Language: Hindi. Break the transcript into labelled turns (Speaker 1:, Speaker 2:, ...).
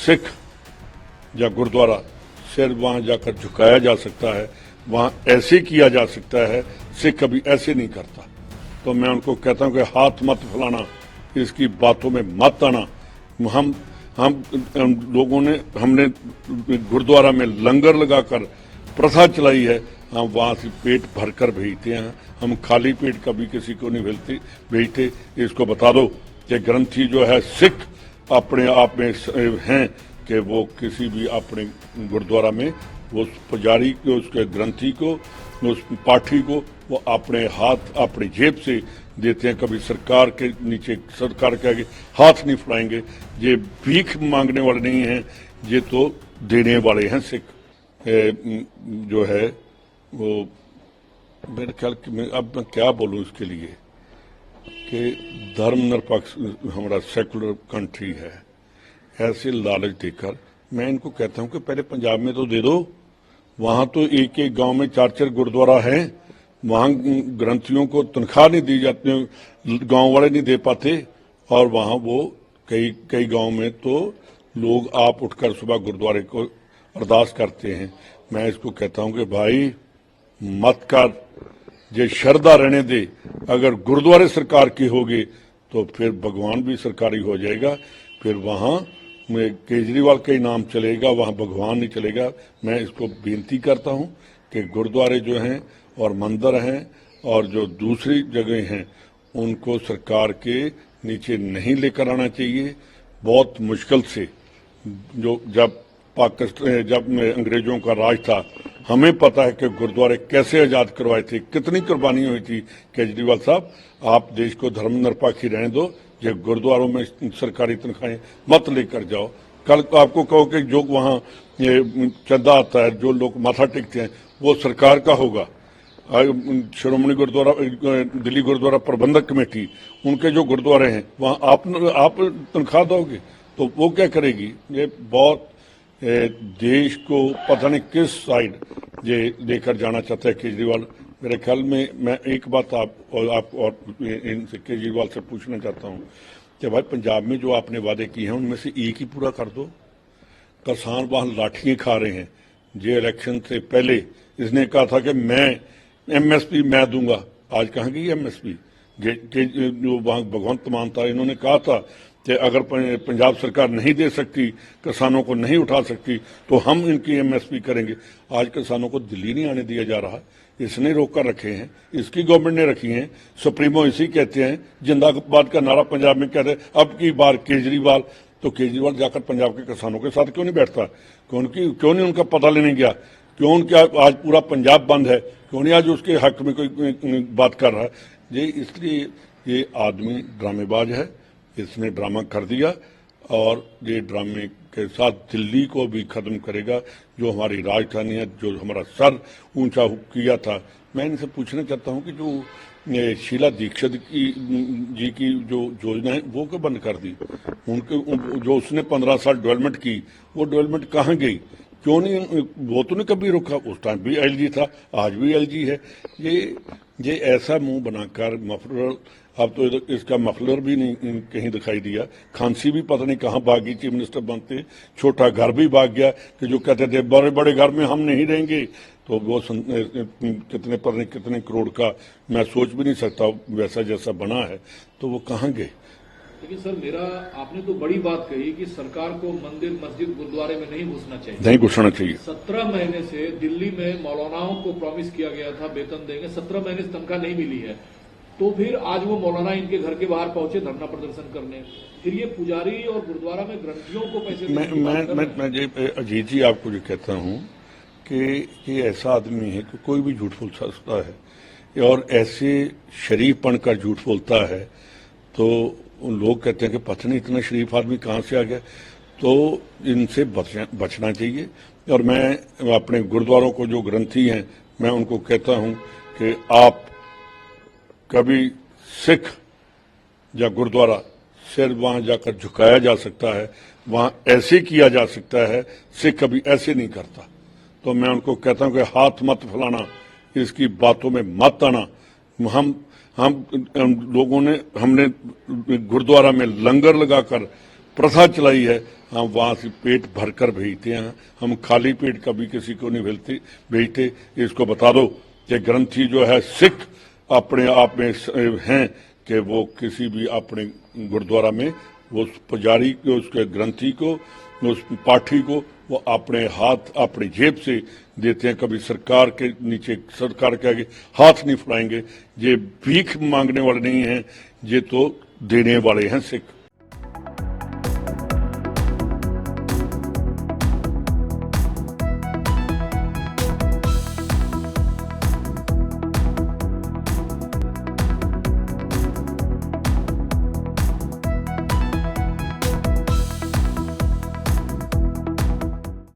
Speaker 1: सिख या गुरुद्वारा सिर वहां जाकर झुकाया जा सकता है, वहां ऐसे किया जा सकता है, सिख कभी ऐसे नहीं करता। तो मैं उनको कहता हूं कि हाथ मत फैलाना, इसकी बातों में मत आना। हम लोगों ने हमने गुरुद्वारा में लंगर लगाकर प्रथा चलाई है, हम वहां से पेट भरकर भेजते हैं, हम खाली पेट कभी किसी को नहीं भेजते। इसको बता दो कि ग्रंथी जो है सिख अपने आप में हैं कि वो किसी भी अपने गुरुद्वारा में वो पुजारी को, उसके ग्रंथी को, उस पाठी को वो अपने हाथ अपनी जेब से देते हैं। कभी सरकार के नीचे, सरकार के आगे हाथ नहीं फैलाएंगे। ये भीख मांगने वाले नहीं हैं, ये तो देने वाले हैं। सिख जो है वो मेरे ख्याल अब मैं क्या बोलूं इसके लिए कि धर्म निरपेक्ष हमारा सेकुलर कंट्री है। ऐसे लालच देकर मैं इनको कहता हूं कि पहले पंजाब में तो दे दो, वहां तो एक एक गांव में 4-4 गुरुद्वारा हैं, वहां ग्रंथियों को तनख्वाह नहीं दी जाती, गांव वाले नहीं दे पाते, और वहां वो कई गांव में तो लोग आप उठकर सुबह गुरुद्वारे को अरदास करते हैं। मैं इसको कहता हूं कि भाई मत कर, ये श्रद्धा रहने दे। अगर गुरुद्वारे सरकार की होगी तो फिर भगवान भी सरकारी हो जाएगा, फिर वहां में केजरीवाल का ही नाम चलेगा, वहां भगवान नहीं चलेगा। मैं इसको बेनती करता हूं कि गुरुद्वारे जो हैं और मंदिर हैं और जो दूसरी जगह हैं उनको सरकार के नीचे नहीं लेकर आना चाहिए। बहुत मुश्किल से जब पाकिस्तान, जब अंग्रेजों का राज था, हमें पता है कि गुरुद्वारे कैसे आजाद करवाए थे, कितनी कुर्बानी हुई थी। केजरीवाल साहब, आप देश को धर्म निरपेक्ष रहने दो, ये गुरुद्वारों में सरकारी तनख्वाहें मत लेकर जाओ। कल आपको कहो कि जो वहां चंदा आता है, जो लोग माथा टेकते हैं, वो सरकार का होगा। श्रोमणी गुरुद्वारा, दिल्ली गुरुद्वारा प्रबंधक कमेटी, उनके जो गुरुद्वारे हैं वहां आप तनख्वाह दोगे तो वो क्या करेगी? ये बहुत देश को पता नहीं किस साइड ये लेकर जाना चाहता है केजरीवाल। मेरे ख्याल में मैं एक बात आप और इनसे केजरीवाल से पूछना चाहता हूं कि भाई पंजाब में जो आपने वादे किए हैं उनमें से एक ही पूरा कर दो। किसान वहां लाठियां खा रहे हैं। ये इलेक्शन से पहले इसने कहा था कि मैं एमएसपी मैं दूंगा, आज कहां गई एमएसपी? जो वहां भगवंत मान था, इन्होंने कहा था कि अगर पंजाब सरकार नहीं दे सकती, किसानों को नहीं उठा सकती, तो हम इनकी एमएसपी करेंगे। आज किसानों को दिल्ली नहीं आने दिया जा रहा, इसने रोक कर रखे हैं, इसकी गवर्नमेंट ने रखी हैं। सुप्रीमो इसी कहते हैं, जिंदाबाद का नारा पंजाब में कहते हैं अब की बार केजरीवाल। तो केजरीवाल जाकर पंजाब के किसानों के साथ क्यों नहीं बैठता? क्यों नहीं उनका पता लेने गया? क्यों उनका आज पूरा पंजाब बंद है? क्यों नहीं आज उसके हक में कोई बात कर रहा है? ये इसलिए ये आदमी ड्रामेबाज है, इसने ड्रामा कर दिया और ये ड्रामे के साथ दिल्ली को भी खत्म करेगा, जो हमारी राजधानी है, जो हमारा सर ऊंचा किया था। मैं इनसे पूछना चाहता हूं कि जो शीला दीक्षित जी की जो योजना है वो क्यों बंद कर दी? उनके जो उसने 15 साल डेवलपमेंट की, वो डेवलपमेंट कहाँ गई? क्यों नहीं? वो तो नहीं कभी रुका। उस टाइम भी एलजी था, आज भी एलजी है। ये ऐसा मुंह बनाकर मफलर, अब तो इसका मफलर भी नहीं कहीं दिखाई दिया। खांसी भी पता नहीं कहाँ भागी, चीफ मिनिस्टर बनते। छोटा घर भी भाग गया कि जो कहते थे बड़े बड़े घर में हम नहीं रहेंगे, तो वो कितने पता नहीं कितने करोड़ का, मैं सोच भी नहीं सकता वैसा जैसा बना है, तो वो कहाँ गए?
Speaker 2: लेकिन सर आपने तो बड़ी बात कही कि सरकार को मंदिर मस्जिद गुरुद्वारे में नहीं घुसना चाहिए,
Speaker 1: नहीं घुसना चाहिए।
Speaker 2: 17 महीने से दिल्ली में मौलानाओं को प्रॉमिस किया गया था वेतन देंगे, 17 महीने से तनख्वाह नहीं मिली है। तो फिर आज वो मौलाना इनके घर के बाहर पहुंचे धरना प्रदर्शन करने, फिर ये पुजारी और गुरुद्वारा में ग्रंथियों को पैसे
Speaker 1: मैं अजीत जी आपको जो कहता हूं कि ऐसा आदमी है कि कोई भी झूठ बोल सकता है, और ऐसे शरीफ बनकर झूठ बोलता है तो लोग कहते हैं कि पता नहीं इतना शरीफ आदमी कहां से आ गया। तो इनसे बचना चाहिए। और मैं अपने गुरुद्वारों को जो ग्रंथी हैं, मैं उनको कहता हूं कि आप कभी सिख या गुरुद्वारा सिर वहां जाकर झुकाया जा सकता है, वहां ऐसे किया जा सकता है, सिख कभी ऐसे नहीं करता। तो मैं उनको कहता हूं कि हाथ मत फैलाना, इसकी बातों में मत आना। हम लोगों ने हमने गुरुद्वारा में लंगर लगाकर प्रथा चलाई है, हम वहां से पेट भरकर भेजते हैं, हम खाली पेट कभी किसी को नहीं भेजते। इसको बता दो कि ग्रंथी जो है सिख अपने आप में हैं कि वो किसी भी अपने गुरुद्वारा में वो पुजारी को, उसके ग्रंथी को, उस पाठी को वो अपने हाथ अपनी जेब से देते हैं। कभी सरकार के नीचे, सरकार के आगे हाथ नहीं फैलाएंगे। ये भीख मांगने वाले नहीं हैं, ये तो देने वाले हैं सिख।